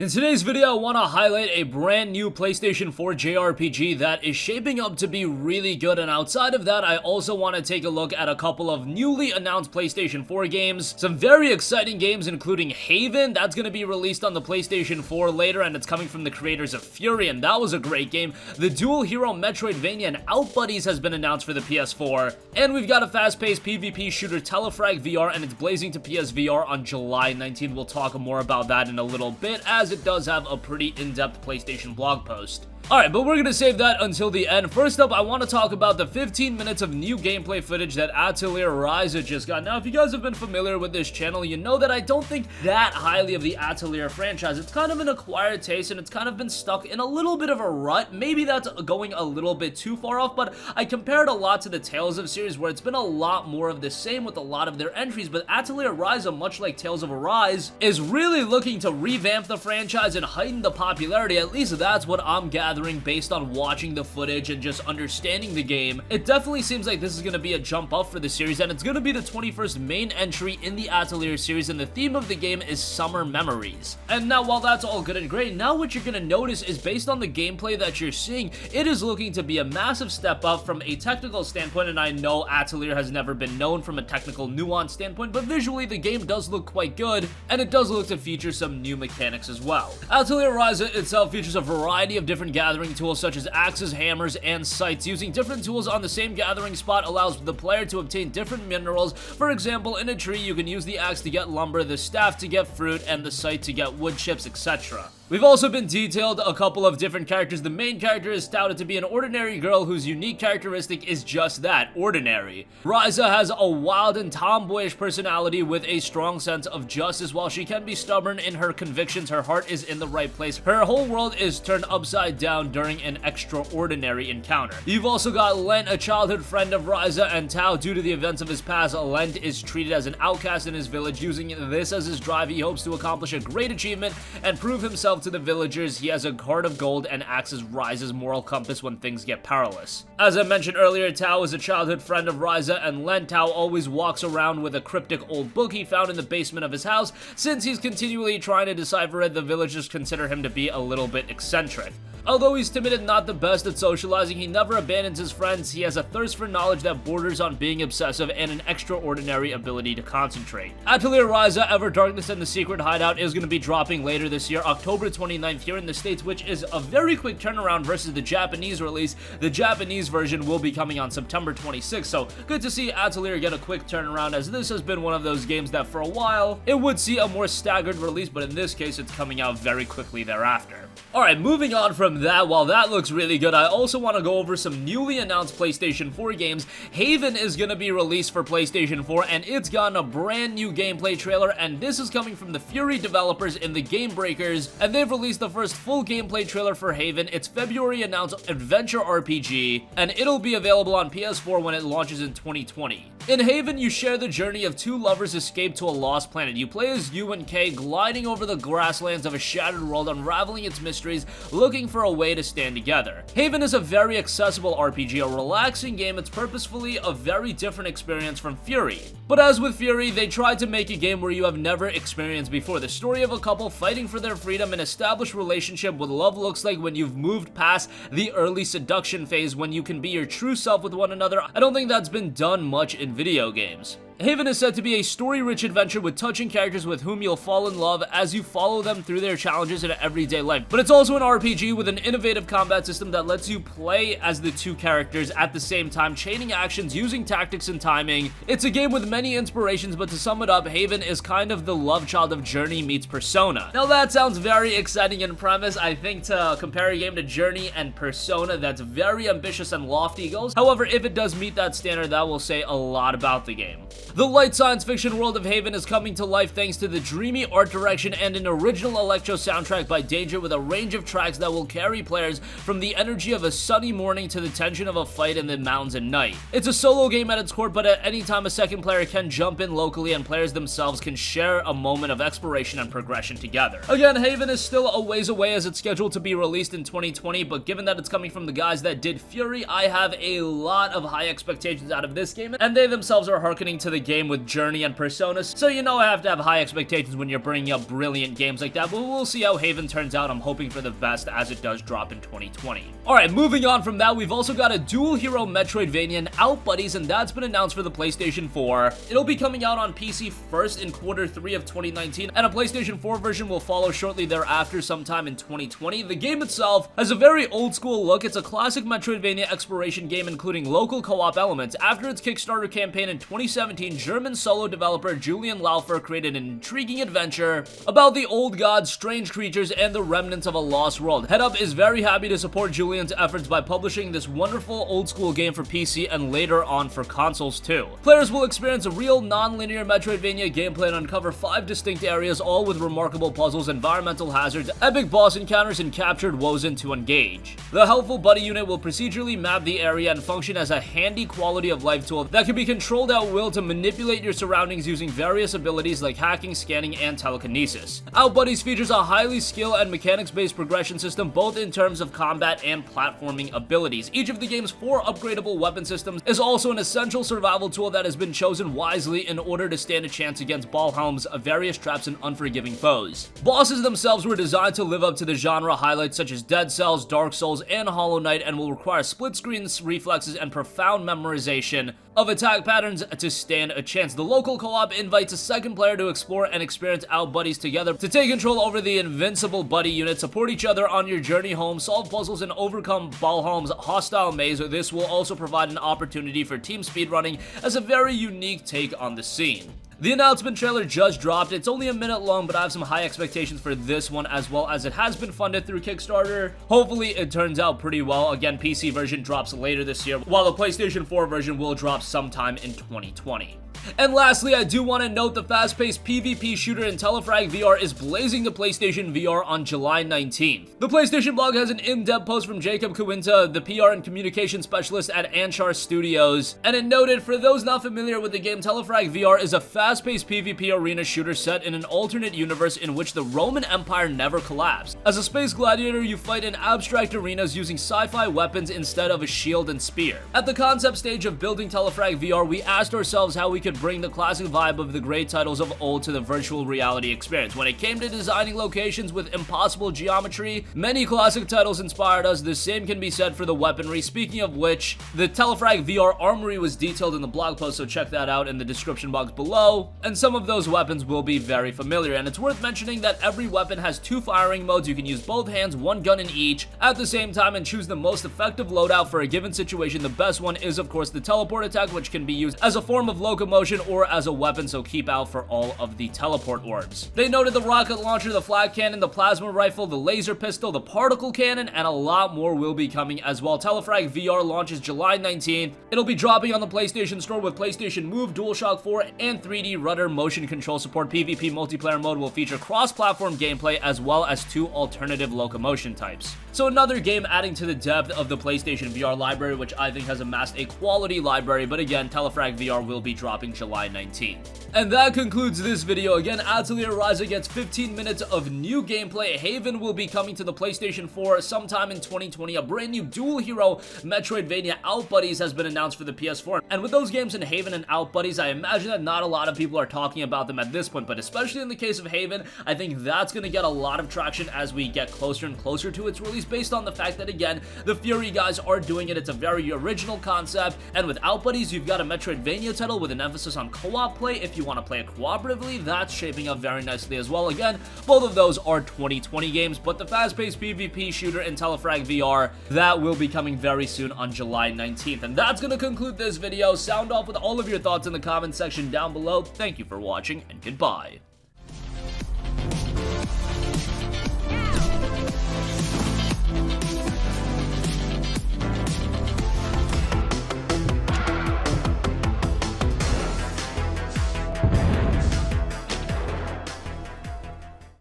In today's video, I want to highlight a brand new PlayStation 4 JRPG that is shaping up to be really good, and outside of that, I also want to take a look at a couple of newly announced PlayStation 4 games, some very exciting games including Haven, that's going to be released on the PlayStation 4 later, and it's coming from the creators of Fury, and that was a great game. The dual hero Metroidvania and Outbuddies has been announced for the PS4, and we've got a fast-paced PvP shooter Telefrag VR, and it's blazing to PSVR on July 19th. We'll talk more about that in a little bit, as it does have a pretty in-depth PlayStation blog post. Alright, but we're gonna save that until the end. First up, I want to talk about the 15 minutes of new gameplay footage that Atelier Ryza just got. Now, if you guys have been familiar with this channel, you know that I don't think that highly of the Atelier franchise. It's kind of an acquired taste, and it's kind of been stuck in a little bit of a rut. Maybe that's going a little bit too far off, but I compared a lot to the Tales of series, where it's been a lot more of the same with a lot of their entries, but Atelier Ryza, much like Tales of Arise, is really looking to revamp the franchise and heighten the popularity. At least that's what I'm gathering based on watching the footage and just understanding the game. It definitely seems like this is going to be a jump up for the series, and it's going to be the 21st main entry in the Atelier series, and the theme of the game is Summer Memories. And now, while that's all good and great, now what you're going to notice is, based on the gameplay that you're seeing, it is looking to be a massive step up from a technical standpoint, and I know Atelier has never been known from a technical nuance standpoint, but visually the game does look quite good, and it does look to feature some new mechanics as well. Atelier Ryza itself features a variety of different gathering tools such as axes, hammers, and sights. Using different tools on the same gathering spot allows the player to obtain different minerals. For example, in a tree, you can use the axe to get lumber, the staff to get fruit, and the sight to get wood chips, etc. We've also been detailed a couple of different characters. The main character is touted to be an ordinary girl whose unique characteristic is just that, ordinary. Ryza has a wild and tomboyish personality with a strong sense of justice. While she can be stubborn in her convictions, her heart is in the right place. Her whole world is turned upside down during an extraordinary encounter. You've also got Lent, a childhood friend of Ryza and Tao. Due to the events of his past, Lent is treated as an outcast in his village. Using this as his drive, he hopes to accomplish a great achievement and prove himself to the villagers. He has a heart of gold and acts as Ryza's moral compass when things get perilous. As I mentioned earlier, Tao is a childhood friend of Ryza, and Len. Tao always walks around with a cryptic old book he found in the basement of his house. Since he's continually trying to decipher it, the villagers consider him to be a little bit eccentric. Although he's timid and not the best at socializing, he never abandons his friends. He has a thirst for knowledge that borders on being obsessive and an extraordinary ability to concentrate. Atelier Ryza, Ever Darkness and the Secret Hideout is going to be dropping later this year, October 29th here in the States, which is a very quick turnaround versus the Japanese release. The Japanese version will be coming on September 26th, so good to see Atelier get a quick turnaround, as this has been one of those games that for a while it would see a more staggered release, but in this case it's coming out very quickly thereafter. Alright, moving on from that, while that looks really good, I also want to go over some newly announced PlayStation 4 games. Haven is going to be released for PlayStation 4, and it's gotten a brand new gameplay trailer, and this is coming from the Fury developers in the Game Breakers, and they've released the first full gameplay trailer for Haven. It's February announced adventure RPG, and it'll be available on PS4 when it launches in 2020. In Haven, you share the journey of two lovers escaped to a lost planet. You play as U and K, gliding over the grasslands of a shattered world, unraveling its mysteries, looking for a way to stand together. Haven is a very accessible RPG, a relaxing game. It's purposefully a very different experience from Fury. But as with Fury, they tried to make a game where you have never experienced before. The story of a couple fighting for their freedom and established relationship with love looks like when you've moved past the early seduction phase, when you can be your true self with one another. I don't think that's been done much in video games. Haven is said to be a story-rich adventure with touching characters with whom you'll fall in love as you follow them through their challenges in everyday life. But it's also an RPG with an innovative combat system that lets you play as the two characters at the same time, chaining actions, using tactics and timing. It's a game with many inspirations, but to sum it up, Haven is kind of the love child of Journey meets Persona. Now that sounds very exciting in premise. I think to compare a game to Journey and Persona, that's very ambitious and lofty goals. However, if it does meet that standard, that will say a lot about the game. The light science fiction world of Haven is coming to life thanks to the dreamy art direction and an original electro soundtrack by Danger, with a range of tracks that will carry players from the energy of a sunny morning to the tension of a fight in the mountains at night. It's a solo game at its core, but at any time a second player can jump in locally, and players themselves can share a moment of exploration and progression together. Again, Haven is still a ways away, as it's scheduled to be released in 2020, but given that it's coming from the guys that did Fury, I have a lot of high expectations out of this game, and they themselves are hearkening to the game with Journey and Persona, so you know I have to have high expectations when you're bringing up brilliant games like that, but we'll see how Haven turns out. I'm hoping for the best as it does drop in 2020. Alright, moving on from that, we've also got a dual hero Metroidvania and Outbuddies, and that's been announced for the PlayStation 4. It'll be coming out on PC first in Q3 of 2019, and a PlayStation 4 version will follow shortly thereafter sometime in 2020. The game itself has a very old school look. It's a classic Metroidvania exploration game including local co-op elements. After its Kickstarter campaign in 2017, German solo developer Julian Laufer created an intriguing adventure about the old gods, strange creatures, and the remnants of a lost world. Head Up is very happy to support Julian's efforts by publishing this wonderful old school game for PC and later on for consoles too. Players will experience a real non-linear Metroidvania gameplay and uncover 5 distinct areas, all with remarkable puzzles, environmental hazards, epic boss encounters, and captured Wozen to engage. The helpful buddy unit will procedurally map the area and function as a handy quality of life tool that can be controlled at will to manipulate your surroundings using various abilities like hacking, scanning, and telekinesis. Outbuddies features a highly skill and mechanics-based progression system both in terms of combat and platforming abilities. Each of the game's 4 upgradable weapon systems is also an essential survival tool that has been chosen wisely in order to stand a chance against Ballhelm's various traps and unforgiving foes. Bosses themselves were designed to live up to the genre highlights such as Dead Cells, Dark Souls, and Hollow Knight, and will require split-screen reflexes and profound memorization of attack patterns to stand a chance. The local co-op invites a second player to explore and experience Outbuddies together to take control over the invincible buddy unit, support each other on your journey home, solve puzzles, and overcome Ballhelm's hostile maze. This will also provide an opportunity for team speedrunning as a very unique take on the scene. The announcement trailer just dropped. It's only a minute long, but I have some high expectations for this one as well, as it has been funded through Kickstarter. Hopefully it turns out pretty well. Again, PC version drops later this year, while the PlayStation 4 version will drop sometime in 2020. And lastly, I do want to note the fast-paced PvP shooter in Telefrag VR is blazing the PlayStation VR on July 19th. The PlayStation blog has an in-depth post from Jacob Kuwinta, the PR and communication specialist at Anchar Studios, and it noted, for those not familiar with the game, Telefrag VR is a fast-paced PvP arena shooter set in an alternate universe in which the Roman Empire never collapsed. As a space gladiator, you fight in abstract arenas using sci-fi weapons instead of a shield and spear. At the concept stage of building Telefrag VR, we asked ourselves how we could bring the classic vibe of the great titles of old to the virtual reality experience. When it came to designing locations with impossible geometry, many classic titles inspired us. The same can be said for the weaponry. Speaking of which, the Telefrag VR armory was detailed in the blog post, so check that out in the description box below, and some of those weapons will be very familiar. And it's worth mentioning that every weapon has 2 firing modes. You can use both hands, 1 gun in each, at the same time and choose the most effective loadout for a given situation. The best one is, of course, the teleport attack, which can be used as a form of locomotion or as a weapon, so keep out for all of the teleport orbs. They noted the rocket launcher, the flag cannon, the plasma rifle, the laser pistol, the particle cannon, and a lot more will be coming as well. Telefrag VR launches July 19th. It'll be dropping on the PlayStation Store with PlayStation Move, DualShock 4, and 3D rudder motion control support. PvP multiplayer mode will feature cross-platform gameplay as well as 2 alternative locomotion types. So another game adding to the depth of the PlayStation VR library, which I think has amassed a quality library, but again, Telefrag VR will be dropping July 19th. And that concludes this video. Again, Atelier Ryza gets 15 minutes of new gameplay. Haven will be coming to the PlayStation 4 sometime in 2020. A brand new dual hero Metroidvania Outbuddies has been announced for the PS4. And with those games in Haven and Outbuddies, I imagine that not a lot of people are talking about them at this point, but especially in the case of Haven, I think that's going to get a lot of traction as we get closer and closer to its release, based on the fact that, again, the Fury guys are doing it. It's a very original concept, and with Outbuddies, you've got a Metroidvania title with an emphasis on co-op play. If you want to play it cooperatively, that's shaping up very nicely as well. Again, both of those are 2020 games, but the fast-paced PvP shooter in Telefrag VR, that will be coming very soon on July 19th. And that's going to conclude this video. Sound off with all of your thoughts in the comment section down below. Thank you for watching, and goodbye.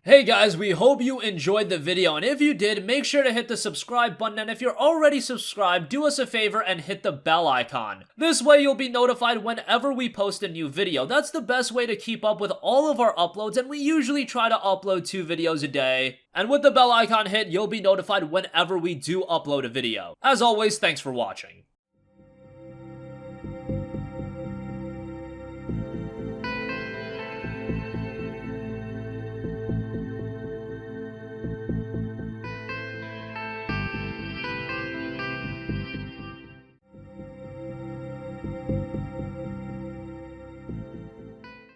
Hey guys, we hope you enjoyed the video, and if you did, make sure to hit the subscribe button, and if you're already subscribed, do us a favor and hit the bell icon. This way you'll be notified whenever we post a new video. That's the best way to keep up with all of our uploads, and we usually try to upload 2 videos a day. And with the bell icon hit, you'll be notified whenever we do upload a video. As always, thanks for watching.